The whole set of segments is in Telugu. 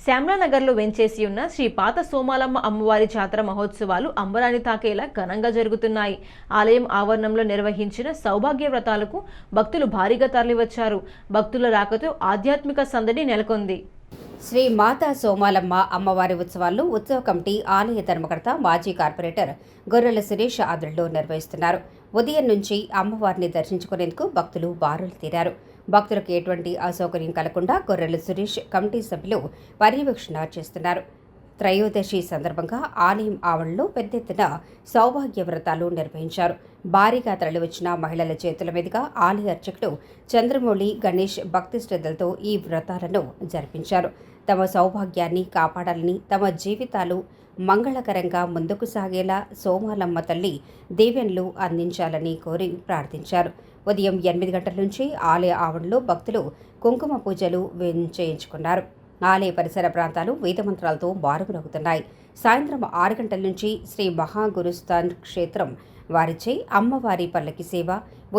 శ్యామలానగర్లో వెంచేసి ఉన్న శ్రీ పాత సోమాలమ్మ అమ్మవారి జాతర మహోత్సవాలు అంబరాన్ని తాకేలా ఘనంగా జరుగుతున్నాయి. ఆలయం ఆవరణంలో నిర్వహించిన సౌభాగ్య వ్రతాలకు భక్తులు భారీగా తరలివచ్చారు. భక్తుల రాకతో ఆధ్యాత్మిక సందడి నెలకొంది. శ్రీ మాతా సోమాలమ్మ అమ్మవారి ఉత్సవాలను ఉత్సవ కమిటీ ఆలయ ధర్మకర్త మాజీ కార్పొరేటర్ గొర్రెల సురేష్ ఆధ్వర్యంలో నిర్వహిస్తున్నారు. ఉదయం నుంచి అమ్మవారిని దర్శించుకునేందుకు భక్తులు బారులు తీరారు. భక్తులకు ఎటువంటి అసౌకర్యం కలగకుండా గొర్రెల సురేష్ కమిటీ సభ్యులు పర్యవేక్షణ చేస్తున్నారు. త్రయోదశి సందర్భంగా ఆలయం ఆవరణలో పెద్ద ఎత్తున సౌభాగ్య వ్రతాలు నిర్వహించారు. భారీగా తరలివచ్చిన మహిళల చేతుల మీదుగా ఆలయ అర్చకుడు చంద్రమౌళి గణేష్ భక్తి శ్రద్ధలతో ఈ వ్రతాలను జరిపించారు. తమ సౌభాగ్యాన్ని కాపాడాలని, తమ జీవితాలు మంగళకరంగా ముందుకు సాగేలా సోమాలమ్మ తల్లి దీవెనలు అందించాలని కోరి ప్రార్థించారు. ఉదయం 8 గంటల నుంచి ఆలయ ఆవరణలో భక్తులు కుంకుమ పూజలు చేయించుకున్నారు. ఆలయ పరిసర ప్రాంతాలు వేదమంత్రాలతో మారుమ్రోగుతున్నాయి. సాయంత్రం 6 గంటల నుంచి శ్రీ మహాగురుస్థాన్ క్షేత్రం వారిచే అమ్మవారి పల్లకి సేవ,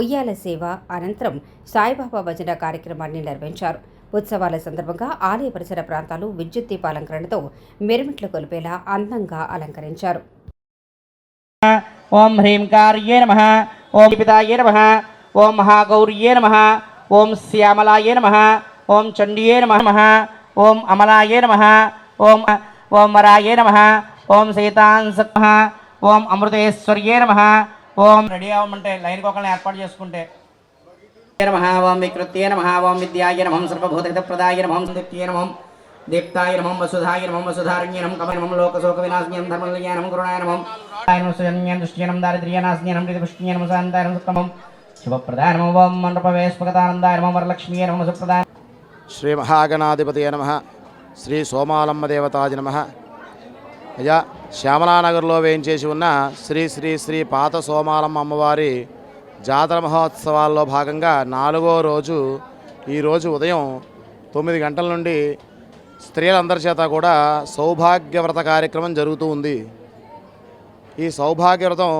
ఉయ్యాల సేవ అనంతరం సాయిబాబా భజన కార్యక్రమాన్ని నిర్వహించారు. ఉత్సవాల సందర్భంగా ఆలయ పరిసర ప్రాంతాలు విద్యుత్ దీపాలంకరణతో మెరుమిట్లు కొలిపేలా అందంగా అలంకరించారు. ఓం హ్రీంకార్యే నమః, ఓం పితాయే నమః, ఓం మహాగౌర్యే నమః, ఓం శ్యామలాయే నమః, ఓం చండీయే నమః, ఓం అమలాయే నమః, ఓం వరాయే నమః, ఓం సీతాంసక్ నమః, ఓం అమృతేశ్వర్యే నమః. ఓం రెడీ అవ్వమంటే లైన్ ఒకళ్ళని ఏర్పాటు చేసుకుంటే నమః, ఓం వికృత్యే నమః, ఓం విద్యాయ నమః, సర్వభూతహితప్రదాయ నమః, సందీప్త్యే నమః, దీప్తాయ నమః, వసుధాయ నమః, వసుధారణ్యే నమః, కమల నమః, లోకశోక వినాశన్యం ధర్మలయ నమః, కరుణాయ నమః, ఆయనః సుజన్యం దుష్ట్యనం దారిద్ర్యనాశన్యం ప్రీతిపుష్ట్యే నమః, శాంతాయ నమః, సుఖమం శుభప్రదాయ నమః, ఓం మండపవేస్పగతానందాయ నమః, వరలక్ష్మీయే నమః, సుప్రదాయ. శ్రీ మహాగణాధిపతయ నమః. శ్రీ సోమాలమ్మ దేవతాజ నమః. అయ్యా, శ్యామలానగర్లో వేయించేసి ఉన్న శ్రీ శ్రీ శ్రీ పాత సోమాలమ్మ అమ్మవారి జాతర మహోత్సవాల్లో భాగంగా 4వ రోజు ఈరోజు ఉదయం 9 గంటల నుండి స్త్రీలందరి చేత కూడా సౌభాగ్యవ్రత కార్యక్రమం జరుగుతూ ఉంది. ఈ సౌభాగ్యవ్రతం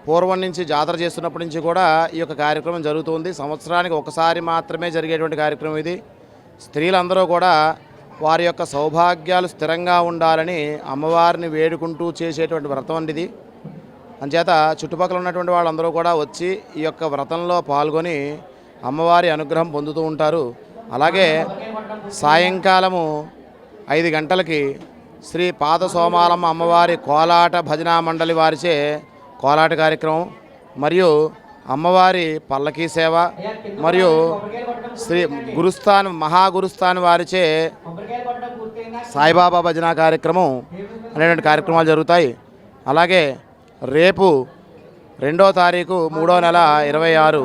పూర్వం నుంచి జాతర చేస్తున్నప్పటి నుంచి కూడా ఈ యొక్క కార్యక్రమం జరుగుతూ ఉంది. సంవత్సరానికి ఒకసారి మాత్రమే జరిగేటువంటి కార్యక్రమం ఇది. స్త్రీలందరూ కూడా వారి యొక్క సౌభాగ్యాలు స్థిరంగా ఉండాలని అమ్మవారిని వేడుకుంటూ చేసేటువంటి వ్రతం అండి ఇది. అంచేత చుట్టుపక్కల ఉన్నటువంటి వాళ్ళందరూ కూడా వచ్చి ఈ యొక్క వ్రతంలో పాల్గొని అమ్మవారి అనుగ్రహం పొందుతూ ఉంటారు. అలాగే సాయంకాలము 5 గంటలకి శ్రీ పాత సోమాలమ్మ అమ్మవారి కోలాట భజనా మండలి వారిచే కోలాట కార్యక్రమం, మరియు అమ్మవారి పల్లకీ సేవ, మరియు శ్రీ గురుస్థాన్ మహాగురుస్థాన్ వారిచే సాయిబాబా భజనా కార్యక్రమం అనేటువంటి కార్యక్రమాలు జరుగుతాయి. అలాగే రేపు 2వ తారీఖు 3వ నెల 26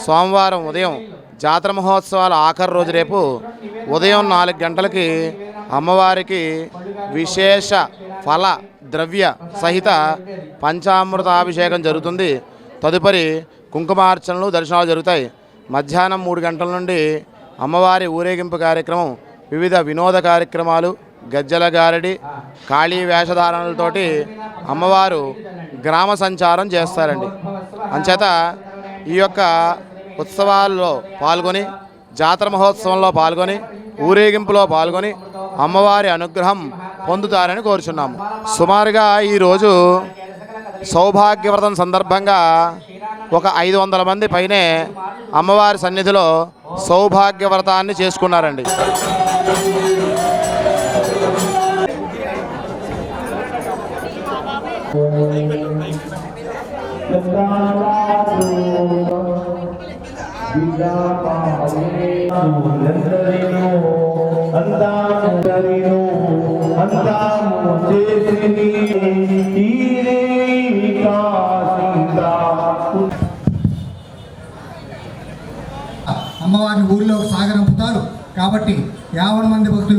సోమవారం ఉదయం జాతర మహోత్సవాల ఆఖరి రోజు రేపు ఉదయం 4 గంటలకి అమ్మవారికి విశేష ఫల ద్రవ్య సహిత పంచామృతాభిషేకం జరుగుతుంది. తదుపరి కుంకుమార్చనలు, దర్శనాలు జరుగుతాయి. మధ్యాహ్నం 3 గంటల నుండి అమ్మవారి ఊరేగింపు కార్యక్రమం, వివిధ వినోద కార్యక్రమాలు, గజ్జల గారడి, ఖాళీ వేషధారణలతోటి అమ్మవారు గ్రామ సంచారం చేస్తారండి. అంచేత ఈ యొక్క ఉత్సవాల్లో పాల్గొని, జాతర మహోత్సవంలో పాల్గొని, ఊరేగింపులో పాల్గొని అమ్మవారి అనుగ్రహం పొందుతారని కోరుచున్నాము. సుమారుగా ఈరోజు సౌభాగ్యవ్రతం సందర్భంగా ఒక 500 మంది పైనే అమ్మవారి సన్నిధిలో సౌభాగ్యవ్రతాన్ని చేసుకున్నారండి. అమ్మవారిని ఊరిలో సాగరంపుతారు కాబట్టి 50 మంది భక్తులు